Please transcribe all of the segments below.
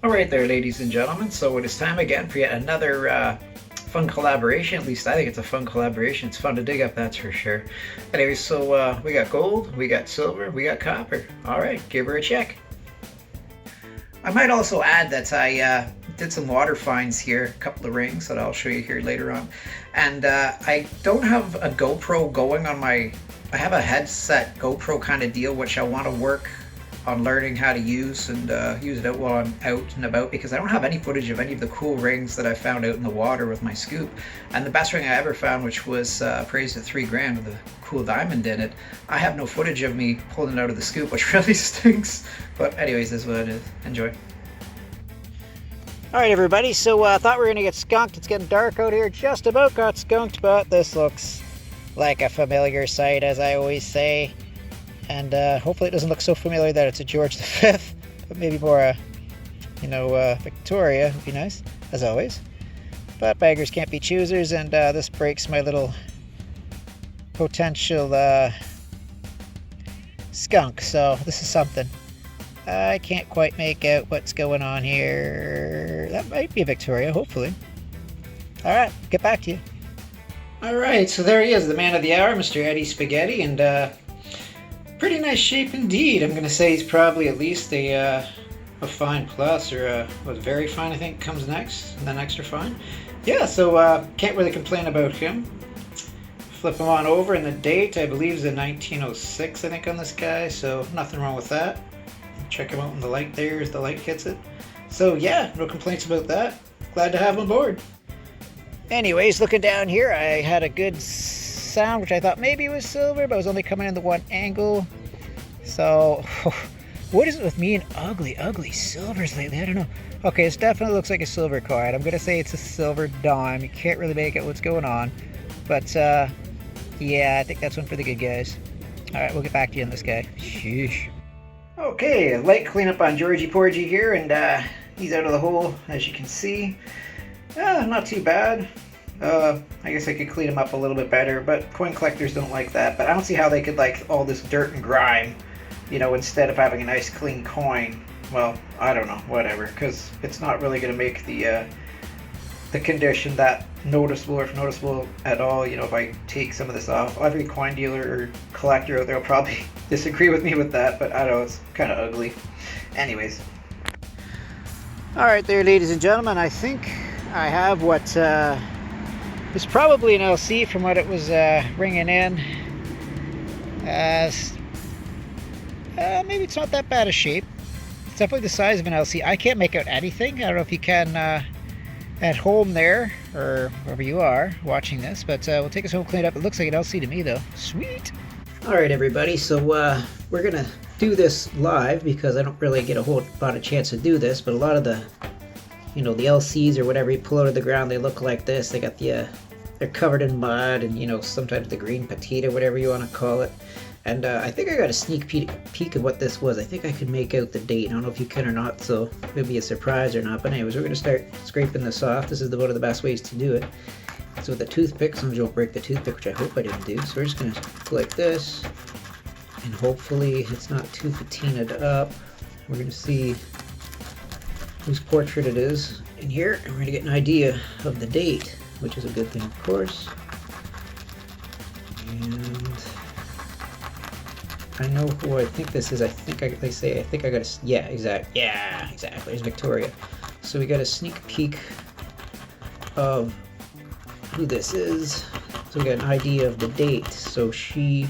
Alright there, ladies and gentlemen, so it is time again for yet another fun collaboration. At least I think it's a fun collaboration. It's fun to dig up, that's for sure. Anyway, so we got gold, we got silver, we got copper. Alright, give her a check. I might also add that I did some water finds here, a couple of rings that I'll show you here later on. And I don't have a GoPro going on my... I have a headset GoPro kind of deal, which I want to work on learning how to use and use it out while I'm out and about, because I don't have any footage of any of the cool rings that I found out in the water with my scoop. And the best ring I ever found, which was appraised at $3 with a cool diamond in it, I have no footage of me pulling it out of the scoop, which really stinks. But anyways, this is what it is. Enjoy. Alright everybody, so I thought we were going to get skunked. It's getting dark out here. Just about got skunked, but this looks like a familiar sight, as I always say. And hopefully it doesn't look so familiar that it's a George V, but maybe more a, Victoria would be nice, as always. But beggars can't be choosers, and this breaks my little potential skunk, so this is something. I can't quite make out what's going on here. That might be a Victoria, hopefully. Alright, get back to you. Alright, so there he is, the man of the hour, Mr. Eddie Spaghetti, and pretty nice shape indeed. I'm going to say he's probably at least a fine plus, or a very fine I think comes next, and then extra fine. Yeah, so can't really complain about him. Flip him on over, and the date I believe is in 1906 I think on this guy, so nothing wrong with that. Check him out in the light there as the light gets it. So yeah, no complaints about that. Glad to have him aboard. Anyways, looking down here, I had a good sound, which I thought maybe was silver, but it was only coming in the one angle. So what is it with me and ugly silvers lately? I don't know. Okay, this definitely looks like a silver coin. I'm gonna say it's a silver dime. You can't really make out what's going on, but yeah, I think that's one for the good guys. All right, we'll get back to you on this guy. Sheesh. Okay, light cleanup on Georgie Porgy here, and he's out of the hole, as you can see. Not too bad. I guess I could clean them up a little bit better, but coin collectors don't like that. But I don't see how they could like all this dirt and grime, you know, instead of having a nice clean coin. Well, I don't know, whatever, because it's not really going to make the condition that noticeable, or if noticeable at all. You know, if I take some of this off, every coin dealer or collector out there will probably disagree with me with that, but I don't know, it's kind of ugly. Anyways. Alright there, ladies and gentlemen, I think I have what is probably an LC from what it was ringing in. Maybe it's not that bad a shape. It's definitely the size of an LC. I can't make out anything. I don't know if you can at home there, or wherever you are watching this, but we'll take us home, clean it up. It looks like an LC to me though. Sweet. Alright everybody, so we're gonna do this live because I don't really get a whole lot of chance to do this, but a lot of the, you know, the LCs or whatever you pull out of the ground, they look like this. They got the they're covered in mud, and you know, sometimes the green petite or whatever you want to call it. And I think I got a sneak peek of what this was. I think I could make out the date. I don't know if you can or not, so maybe a surprise or not. But anyways, we're going to start scraping this off. This is one of the best ways to do it. So with the toothpick, sometimes you'll break the toothpick, which I hope I didn't do. So we're just going to go like this, and hopefully it's not too patinaed up. We're going to see whose portrait it is in here, and we're going to get an idea of the date, which is a good thing, of course. And I know who I think this is. I think I got a, yeah, exactly. There's Victoria. So we got a sneak peek of who this is. So we got an idea of the date. So she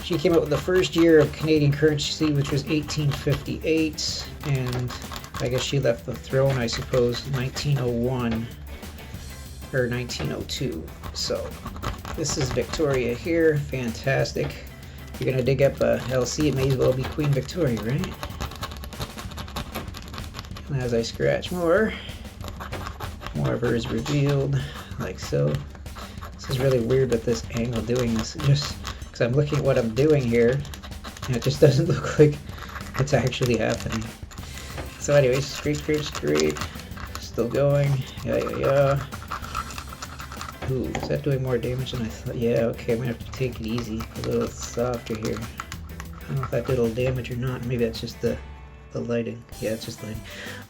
came out with the first year of Canadian currency, which was 1858, and I guess she left the throne, I suppose, 1901 or 1902. So this is Victoria here. Fantastic. If you're gonna dig up a LC, it may as well be Queen Victoria, right? And as I scratch more of her is revealed, like so. This is really weird with this angle doing this, just because I'm looking at what I'm doing here, and it just doesn't look like it's actually happening. So anyways, scrape, still going, yeah. Ooh, is that doing more damage than I thought? Yeah, okay, I'm gonna have to take it easy, a little softer here. I don't know if that did all damage or not. Maybe that's just the the lighting. Yeah, it's just lighting.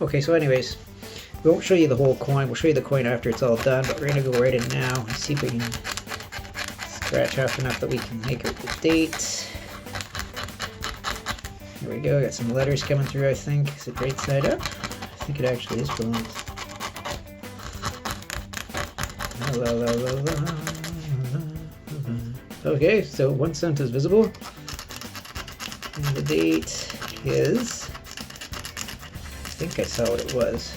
Okay, so anyways, we won't show you the whole coin. We'll show you the coin after it's all done, but we're going to go right in now and see if we can scratch off enough that we can make out the date. There we go, got some letters coming through, I think. Is it right side up? I think it actually is brilliant. Okay, so 1 cent is visible. And the date is, I think I saw what it was.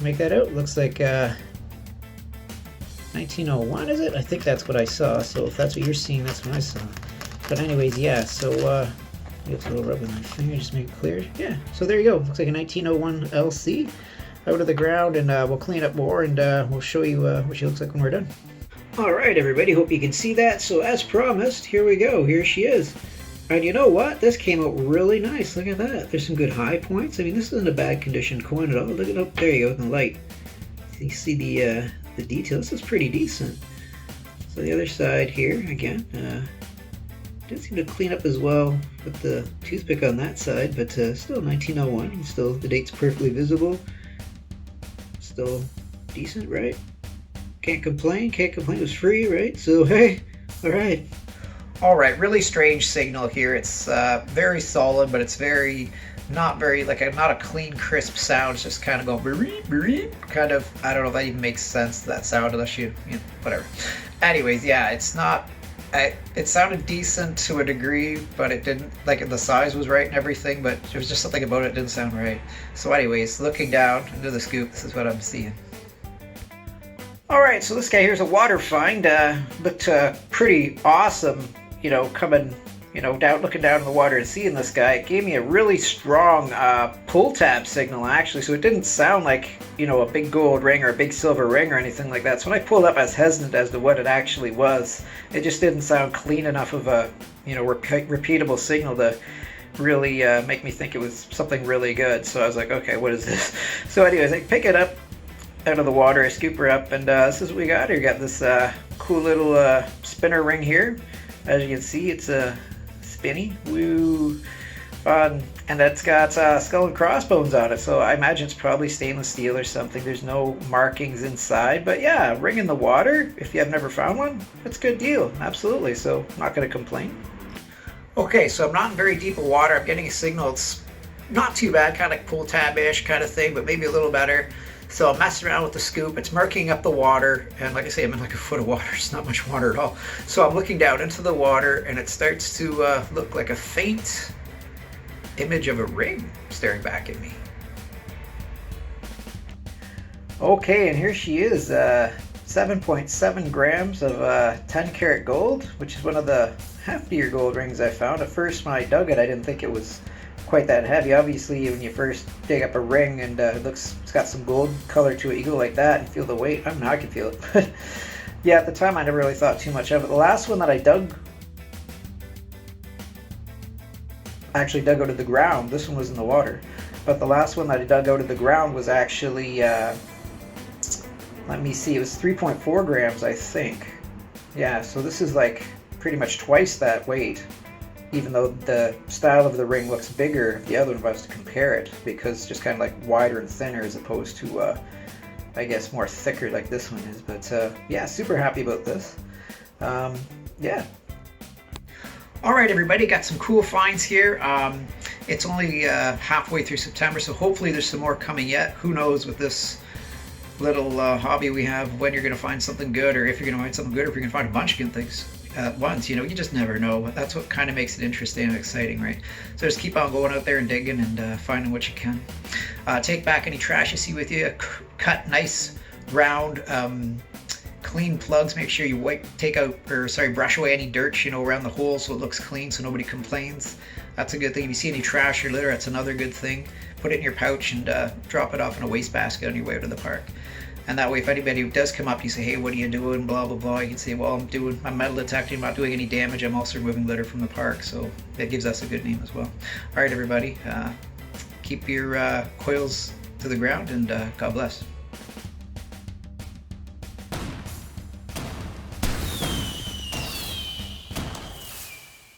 Make that out. Looks like 1901, is it? I think that's what I saw. So if that's what you're seeing, that's what I saw. But anyways, yeah, so it's a little rub with my finger, just make it clear. Yeah, so there you go. Looks like a 1901 LC out of the ground, and we'll clean up more, and we'll show you what she looks like when we're done. Alright everybody, hope you can see that. So as promised, here we go. Here she is. And you know what? This came out really nice. Look at that. There's some good high points. I mean, this isn't a bad condition coin at all. Look at up there you go in the light. You see the detail. This is pretty decent. So the other side here, again, didn't seem to clean up as well with the toothpick on that side, but still 1901. And still, the date's perfectly visible. Still decent, right? Can't complain. Can't complain. It was free, right? So hey, all right. All right, really strange signal here. It's very solid, but it's not a clean, crisp sound. It's just kind of going beep, beep, kind of. I don't know if that even makes sense, that sound, unless you know, whatever. Anyways, yeah, it's not. It sounded decent to a degree, but it didn't, like, the size was right and everything, but there was just something about it that didn't sound right. So anyways, looking down into the scoop, this is what I'm seeing. Alright, so this guy here's a water find, but pretty awesome, you know, coming, you know, looking down in the water and seeing this guy. It gave me a really strong pull tab signal, actually, so it didn't sound like, you know, a big gold ring or a big silver ring or anything like that. So when I pulled up, I was hesitant as to what it actually was. It just didn't sound clean enough of a, you know, repeatable signal to really make me think it was something really good. So I was like, okay, what is this? So anyways, I pick it up out of the water, I scoop her up, and this is what we got here. We got this cool little spinner ring here. As you can see, it's a spinny, woo, and it's got skull and crossbones on it, so I imagine it's probably stainless steel or something. There's no markings inside, but yeah, ring in the water, if you have never found one, it's a good deal, absolutely, so I'm not going to complain. Okay, so I'm not in very deep water. I'm getting a signal. It's not too bad, kind of like pull tab-ish kind of thing, but maybe a little better. So I'm messing around with the scoop. It's murking up the water, and like I say, I'm in like a foot of water. It's not much water at all. So I'm looking down into the water, and it starts to look like a faint image of a ring staring back at me. Okay, and here she is, 7.7 grams of 10 karat gold, which is one of the heftier gold rings I found. At first, when I dug it, I didn't think it was quite that heavy. Obviously, when you first dig up a ring and it's got some gold color to it, you go like that and feel the weight. I don't know, I can feel it. But yeah, at the time I never really thought too much of it. The last one that I dug, I actually dug out of the ground. This one was in the water. But the last one that I dug out of the ground was actually, let me see, it was 3.4 grams, I think. Yeah, so this is like pretty much twice that weight, even though the style of the ring looks bigger if the other one was to compare it, because it's just kind of like wider and thinner as opposed to, I guess, more thicker like this one is. But yeah, super happy about this. Yeah. All right, everybody, got some cool finds here. It's only halfway through September, so hopefully there's some more coming yet. Who knows with this little hobby we have, when you're going to find something good, or if you're going to find something good, or if you're going to find a bunch of good things at once. You know, you just never know. That's what kind of makes it interesting and exciting, right? So just keep on going out there and digging and finding what you can. Take back any trash you see with you. Cut nice round clean plugs. Make sure you brush away any dirt, you know, around the hole, so it looks clean, so nobody complains. That's a good thing. If you see any trash or litter, that's another good thing. Put it in your pouch and drop it off in a wastebasket on your way to the park. And that way, if anybody does come up, you say, hey, what are you doing, blah, blah, blah, you can say, well, I'm metal detecting, I'm not doing any damage, I'm also removing litter from the park. So that gives us a good name as well. All right, everybody, keep your coils to the ground, and God bless.